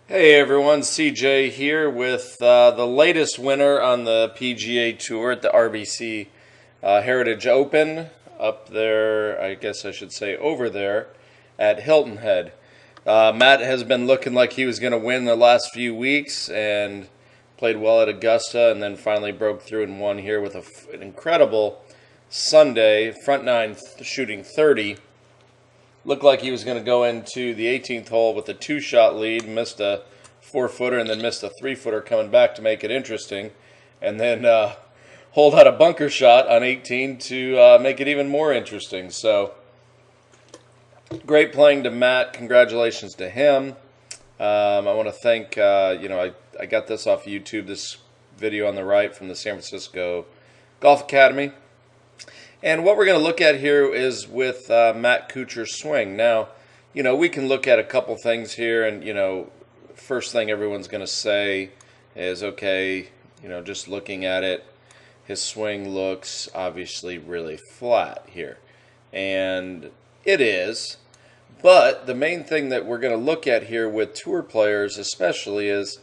Hey everyone, CJ here with the latest winner on the PGA Tour at the RBC Heritage Open up there, I guess I should say over there at Hilton Head. Matt has been looking like he was going to win the last few weeks and played well at Augusta and then finally broke through and won here with an incredible Sunday, front nine shooting 30. Looked like he was going to go into the 18th hole with a two-shot lead, missed a four-footer, and then missed a three-footer coming back to make it interesting, and then holed out a bunker shot on 18 to make it even more interesting. So, great playing to Matt. Congratulations to him. I want to thank, I got this off YouTube, this video on the right from the San Francisco Golf Academy. And what we're going to look at here is with Matt Kuchar's swing. Now, we can look at a couple things here, and, first thing everyone's going to say is, okay, just looking at it, his swing looks obviously really flat here. And it is. But the main thing that we're going to look at here with tour players especially is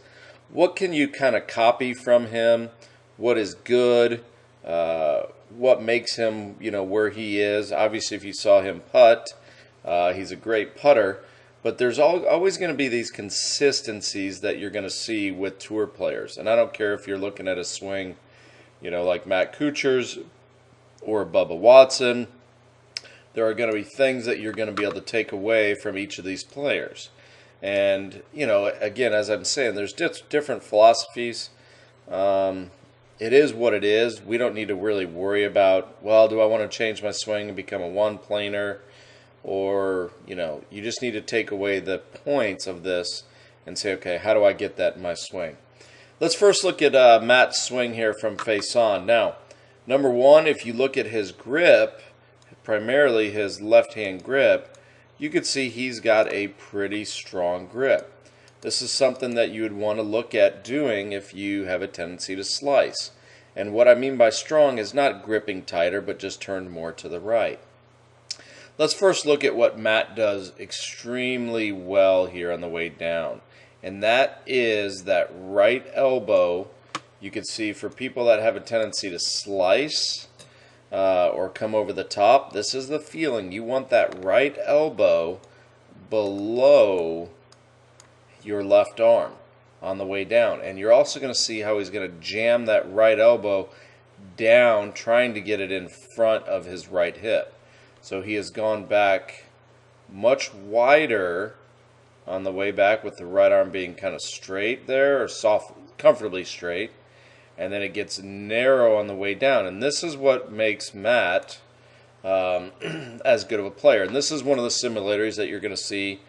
what can you kind of copy from him, what is good, what makes him, where he is. Obviously, if you saw him putt, he's a great putter. But there's always going to be these consistencies that you're going to see with tour players. And I don't care if you're looking at a swing, like Matt Kuchar's or Bubba Watson. There are going to be things that you're going to be able to take away from each of these players. And, again, as I'm saying, there's different philosophies. It is what it is. We don't need to really worry about, well, do I want to change my swing and become a one-planer? Or, you just need to take away the points of this and say, okay, how do I get that in my swing? Let's first look at Matt's swing here from face on. Now, number one, if you look at his grip, primarily his left-hand grip, you could see he's got a pretty strong grip. This is something that you would want to look at doing if you have a tendency to slice. And what I mean by strong is not gripping tighter, but just turned more to the right. Let's first look at what Matt does extremely well here on the way down. And that is that right elbow. You can see for people that have a tendency to slice or come over the top, this is the feeling. You want that right elbow below your left arm on the way down. And you're also going to see how he's going to jam that right elbow down, trying to get it in front of his right hip. So he has gone back much wider on the way back, with the right arm being kind of straight there, or soft, comfortably straight. And then it gets narrow on the way down. And this is what makes Matt as good of a player. And this is one of the similarities that you're going to see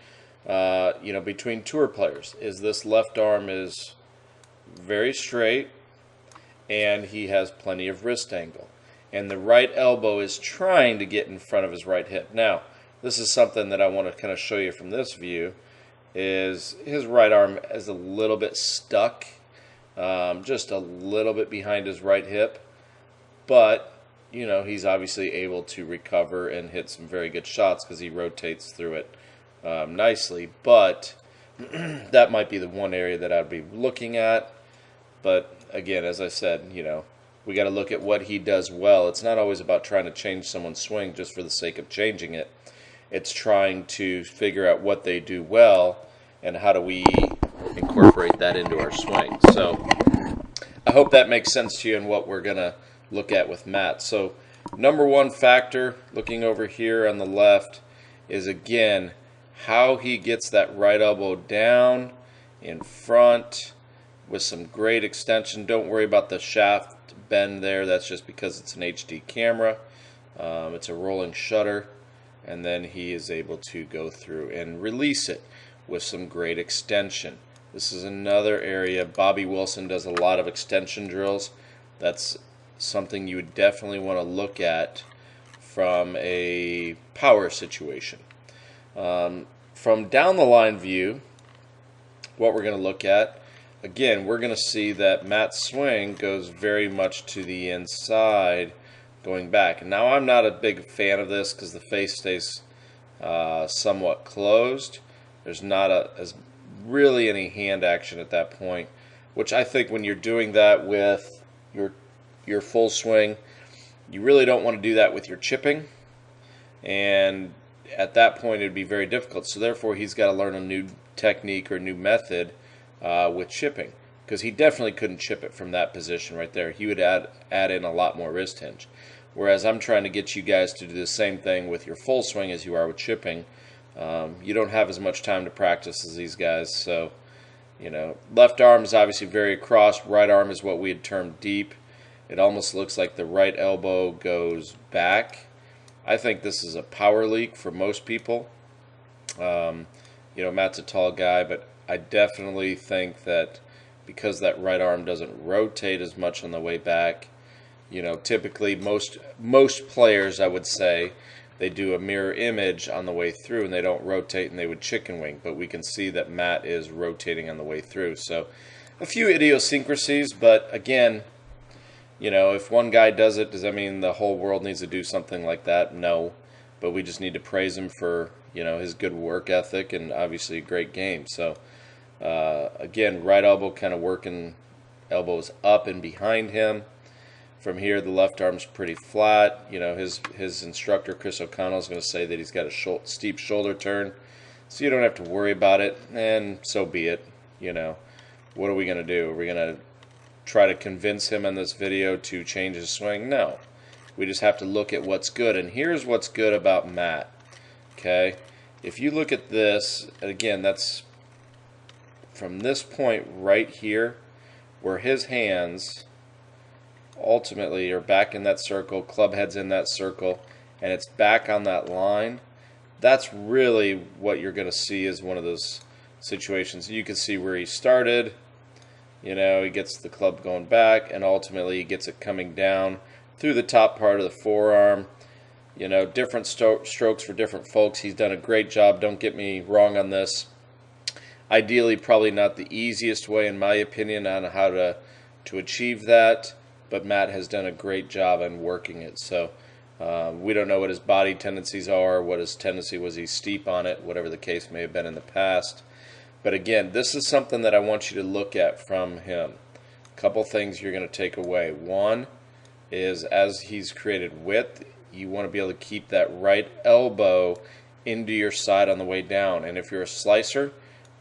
between tour players, is this left arm is very straight and he has plenty of wrist angle. And the right elbow is trying to get in front of his right hip. Now, this is something that I want to kind of show you from this view, is his right arm is a little bit stuck, just a little bit behind his right hip. But, he's obviously able to recover and hit some very good shots because he rotates through it nicely. But that might be the one area that I'd be looking at. But again, as I said, we got to look at what he does well. It's not always about trying to change someone's swing just for the sake of changing it. It's trying to figure out what they do well and how do we incorporate that into our swing. So I hope that makes sense to you and what we're going to look at with Matt. So number one factor, looking over here on the left, is again how he gets that right elbow down in front with some great extension. Don't worry about the shaft bend there. That's just because it's an HD camera. It's a rolling shutter. And then he is able to go through and release it with some great extension. This is another area. Bobby Wilson does a lot of extension drills. That's something you would definitely want to look at from a power situation. From down the line view, what we're going to look at, again, we're going to see that Matt's swing goes very much to the inside, going back. And now I'm not a big fan of this because the face stays somewhat closed. There's not as really any hand action at that point, which I think when you're doing that with your full swing, you really don't want to do that with your chipping, and at that point it would be very difficult. So therefore he's got to learn a new technique or new method with chipping, because he definitely couldn't chip it from that position right there. He would add in a lot more wrist hinge. Whereas I'm trying to get you guys to do the same thing with your full swing as you are with chipping. You don't have as much time to practice as these guys, so left arm is obviously very across. Right arm is what we had termed deep. It almost looks like the right elbow goes back. I think this is a power leak for most people. Matt's a tall guy, but I definitely think that because that right arm doesn't rotate as much on the way back, typically most players, I would say, they do a mirror image on the way through and they don't rotate, and they would chicken wing. But we can see that Matt is rotating on the way through. So a few idiosyncrasies, but again, if one guy does it, does that mean the whole world needs to do something like that? No. But we just need to praise him for, his good work ethic and obviously a great game. So again, right elbow kind of working, elbows up and behind him. From here, the left arm's pretty flat. His instructor, Chris O'Connell, is going to say that he's got a steep shoulder turn, so you don't have to worry about it, and so be it. What are we going to do? Are we going to try to convince him in this video to change his swing? No. We just have to look at what's good, and here's what's good about Matt. Okay? If you look at this, again, that's from this point right here, where his hands ultimately are back in that circle, club head's in that circle, and it's back on that line. That's really what you're going to see as one of those situations. You can see where he started. He gets the club going back, and ultimately he gets it coming down through the top part of the forearm. Different strokes for different folks. He's done a great job. Don't get me wrong on this. Ideally, probably not the easiest way, in my opinion, on how to achieve that. But Matt has done a great job in working it. So we don't know what his body tendencies are, what his tendency was. He's steep on it, whatever the case may have been in the past. But again, this is something that I want you to look at from him. A couple things you're going to take away. One is, as he's created width, you want to be able to keep that right elbow into your side on the way down. And if you're a slicer,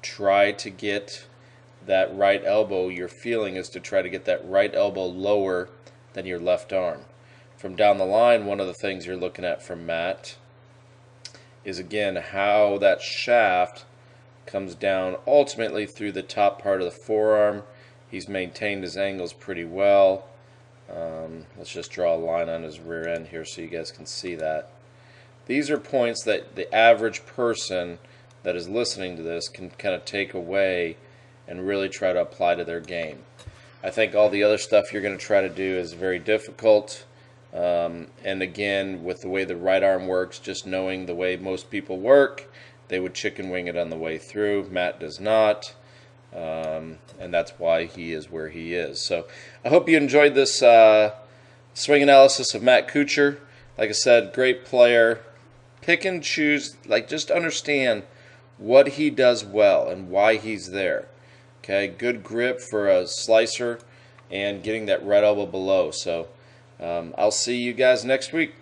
try to get that right elbow, your feeling is to try to get that right elbow lower than your left arm. From down the line, one of the things you're looking at from Matt is, again, how that shaft comes down ultimately through the top part of the forearm. He's maintained his angles pretty well. Let's just draw a line on his rear end here so you guys can see that. These are points that the average person that is listening to this can kind of take away and really try to apply to their game. I think all the other stuff you're going to try to do is very difficult. And again, with the way the right arm works, just knowing the way most people work, they would chicken wing it on the way through. Matt does not. And that's why he is where he is. So I hope you enjoyed this swing analysis of Matt Kuchar. Like I said, great player. Pick and choose, just understand what he does well and why he's there. Okay, good grip for a slicer and getting that right elbow below. So I'll see you guys next week.